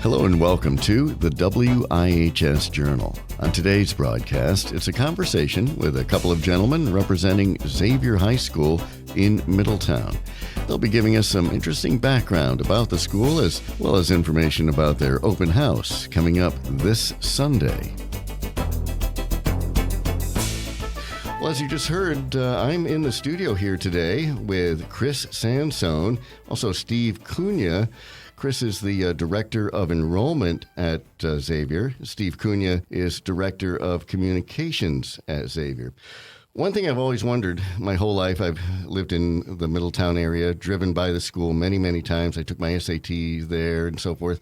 Hello and welcome to the WIHS Journal. On today's broadcast, it's a conversation with a couple of gentlemen representing Xavier High School in Middletown. They'll be giving us some interesting background about the school as well as information about their open house coming up this Sunday. Well, as you just heard, I'm in the studio here today with Chris Sansone, also Steve Cunha. Chris is the Director of Enrollment at Xavier. Steve Cunha is Director of Communications at Xavier. One thing I've always wondered my whole life, I've lived in the Middletown area, driven by the school many, many times. I took my SAT there and so forth.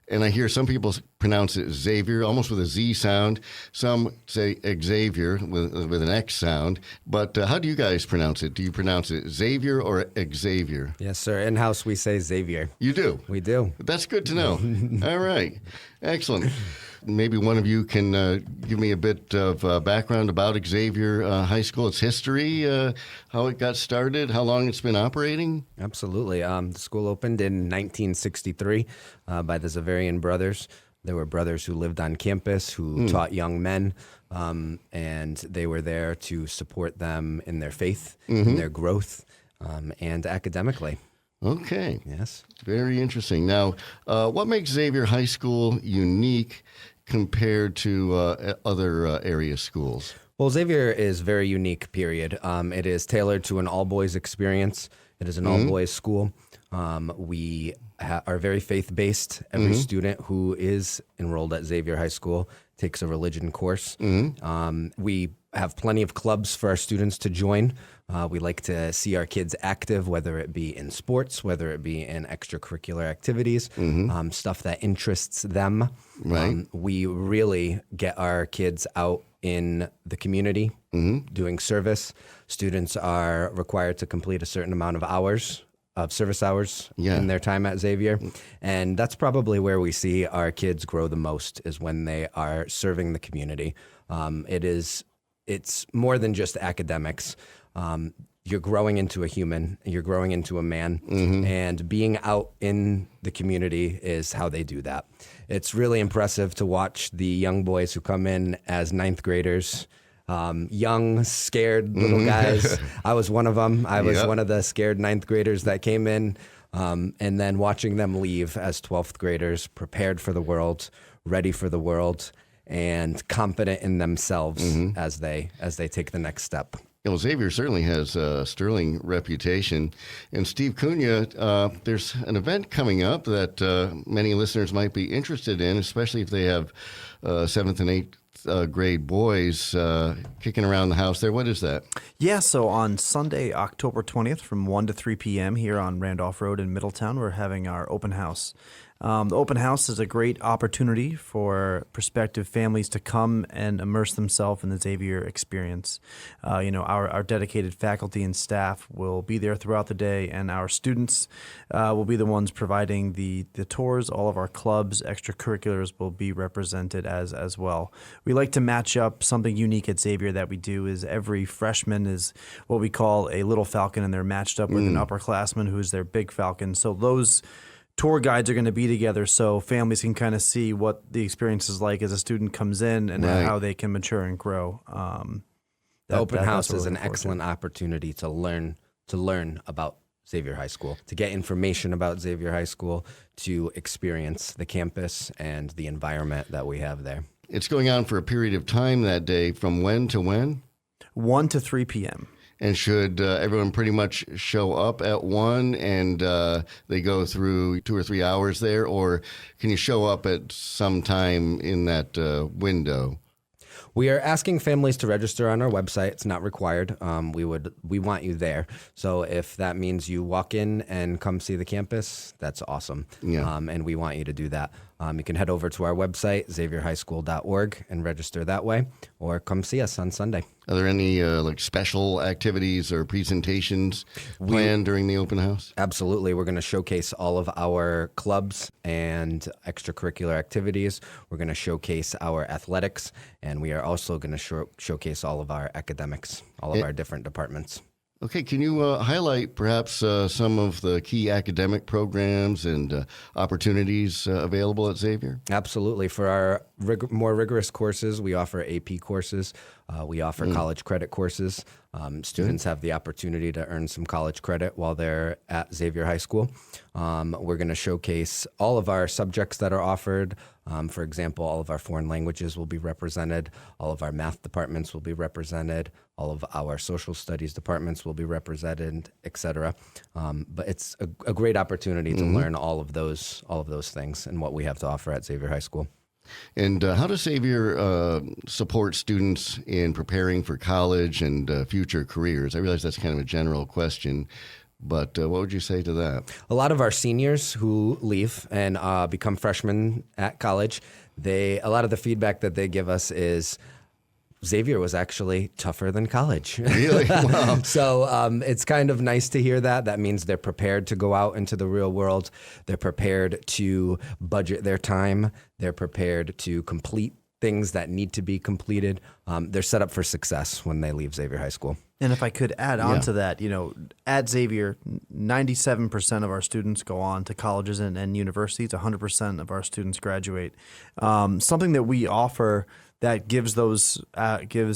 And I hear some people pronounce it Xavier, almost with a Z sound. Some say Xavier with an X sound. But how do you guys pronounce it? Do you pronounce it Xavier or Xavier? Yes, sir. In-house, we say Xavier. You do? We do. That's good to know. All right. Excellent. Maybe one of you can give me a bit of background about Xavier High School, its history, how it got started, how long it's been operating? Absolutely. The school opened in 1963 by the Xaverian brothers. There were brothers who lived on campus who taught young men, and they were there to support them in their faith, in their growth, and academically. Okay. Yes. Very interesting. Now, what makes Xavier High School unique compared to other area schools? Well, Xavier is very unique, period. It is tailored to an all-boys experience. It is an all-boys school. We are very faith-based. Every student who is enrolled at Xavier High School takes a religion course. We have plenty of clubs for our students to join. We like to see our kids active, whether it be in sports, whether it be in extracurricular activities, stuff that interests them. Right. We really get our kids out in the community doing service. Students are required to complete a certain amount of hours of service hours in their time at Xavier. And that's probably where we see our kids grow the most, is when they are serving the community. It's more than just academics. You're growing into a human, you're growing into a man, and being out in the community is how they do that. It's really impressive to watch the young boys who come in as ninth graders, young, scared little guys. I was one of them. I was one of the scared ninth graders that came in, and then watching them leave as 12th graders, prepared for the world, ready for the world, and confident in themselves as they take the next step. Well, Xavier certainly has a sterling reputation. And Steve Cunha, there's an event coming up that many listeners might be interested in, especially if they have 7th and 8th grade boys kicking around the house there. What is that? Yeah, so on Sunday, October 20th from 1 to 3 p.m. here on Randolph Road in Middletown, we're having our open house. The open house is a great opportunity for prospective families to come and immerse themselves in the Xavier experience. Our dedicated faculty and staff will be there throughout the day, and our students will be the ones providing the tours. All of our clubs, extracurriculars will be represented as well. We like to match up something unique at Xavier that we do is every freshman is what we call a little falcon, and they're matched up with an upperclassman who's their big falcon. So those tour guides are going to be together so families can kind of see what the experience is like as a student comes in and how they can mature and grow. The open house is an excellent opportunity to learn about Xavier High School, to get information about Xavier High School, to experience the campus and the environment that we have there. It's going on for a period of time that day. From when to when? 1 to 3 p.m. And should everyone pretty much show up at 1 and they go through 2 or 3 hours there? Or can you show up at some time in that window? We are asking families to register on our website. It's not required. We want you there. So if that means you walk in and come see the campus, that's awesome. Yeah. And we want you to do that. You can head over to our website, xavierhighschool.org, and register that way, or come see us on Sunday. Are there any special activities or presentations planned during the open house? Absolutely. We're going to showcase all of our clubs and extracurricular activities. We're going to showcase our athletics, and we are also going to showcase all of our academics, all of our different departments. Okay, can you highlight perhaps some of the key academic programs and opportunities available at Xavier? Absolutely. For our more rigorous courses, we offer AP courses. We offer college credit courses. Students have the opportunity to earn some college credit while they're at Xavier High School. We're going to showcase all of our subjects that are offered. For example, all of our foreign languages will be represented. All of our math departments will be represented. All of our social studies departments will be represented, et cetera. But it's a great opportunity to learn all of those things and what we have to offer at Xavier High School. And how does Xavier support students in preparing for college and future careers? I realize that's kind of a general question, but what would you say to that? A lot of our seniors who leave and become freshmen at college, a lot of the feedback that they give us is, Xavier was actually tougher than college. Really? Wow. So it's kind of nice to hear that. That means they're prepared to go out into the real world. They're prepared to budget their time. They're prepared to complete things that need to be completed. They're set up for success when they leave Xavier High School. And if I could add on to that, at Xavier, 97% of our students go on to colleges and universities. 100% of our students graduate. Something that we offer that gives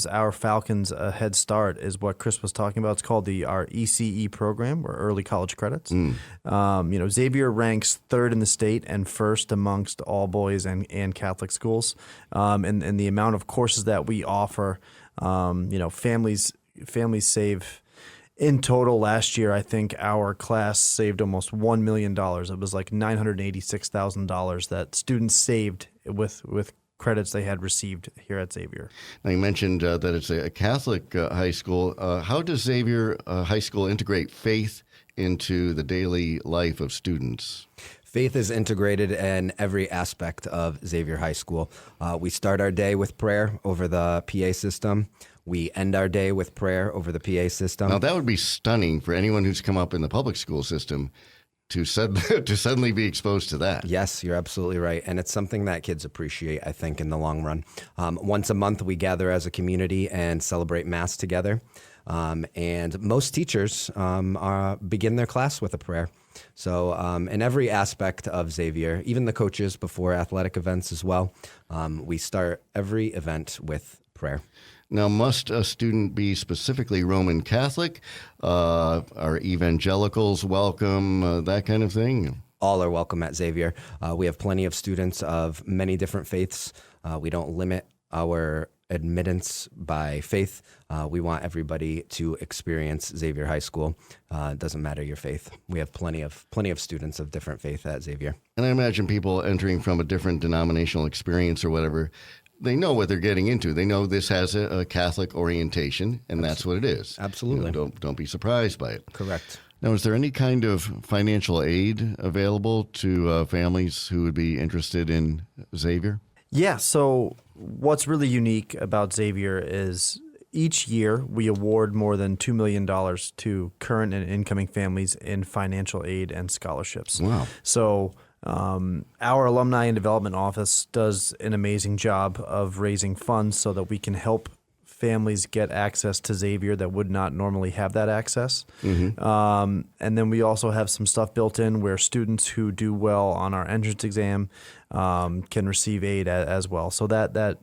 our Falcons a head start is what Chris was talking about. It's called our ECE program, or Early College Credits. Xavier ranks third in the state and first amongst all boys and Catholic schools. And the amount of courses that we offer, families save. In total, last year, I think our class saved almost $1 million. It was like $986,000 that students saved with credits they had received here at Xavier. Now, you mentioned that it's a Catholic high school. How does Xavier High School integrate faith into the daily life of students? Faith is integrated in every aspect of Xavier High School. We start our day with prayer over the PA system. We end our day with prayer over the PA system. Now, that would be stunning for anyone who's come up in the public school system to suddenly be exposed to that. Yes, you're absolutely right. And it's something that kids appreciate, I think, in the long run. Once a month, we gather as a community and celebrate Mass together. And most teachers begin their class with a prayer. So in every aspect of Xavier, even the coaches before athletic events as well, we start every event with prayer. Now, must a student be specifically Roman Catholic? Are evangelicals welcome? That kind of thing? All are welcome at Xavier. We have plenty of students of many different faiths. We don't limit our admittance by faith. We want everybody to experience Xavier High School. It doesn't matter your faith. We have plenty of students of different faith at Xavier. And I imagine people entering from a different denominational experience or whatever, they know what they're getting into. They know this has a Catholic orientation, and that's what it is. Absolutely. Don't be surprised by it. Correct. Now, is there any kind of financial aid available to families who would be interested in Xavier? Yeah, so what's really unique about Xavier is each year we award more than $2 million to current and incoming families in financial aid and scholarships. Wow. So our Alumni and Development Office does an amazing job of raising funds so that we can help families get access to Xavier that would not normally have that access. And then we also have some stuff built in where students who do well on our entrance exam can receive aid as well. So that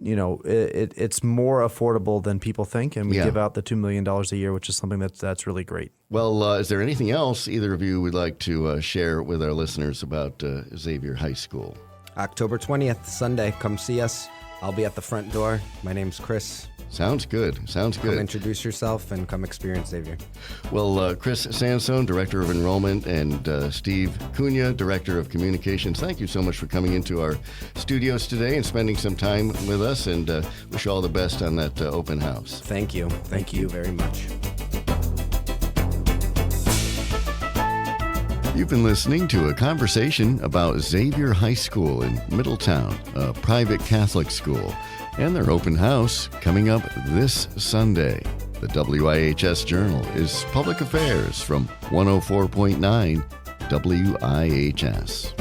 it's more affordable than people think, and we give out the $2 million a year, which is something that's really great. Well, is there anything else either of you would like to share with our listeners about Xavier High School? October 20th, Sunday, come see us. I'll be at the front door. My name's Chris. Sounds good. Sounds good. Come introduce yourself and come experience Xavier. Well, Chris Sansone, Director of Enrollment, and Steve Cunha, Director of Communications, thank you so much for coming into our studios today and spending some time with us, and wish you all the best on that open house. Thank you. Thank you very much. You've been listening to a conversation about Xavier High School in Middletown, a private Catholic school, and their open house coming up this Sunday. The WIHS Journal is public affairs from 104.9 WIHS.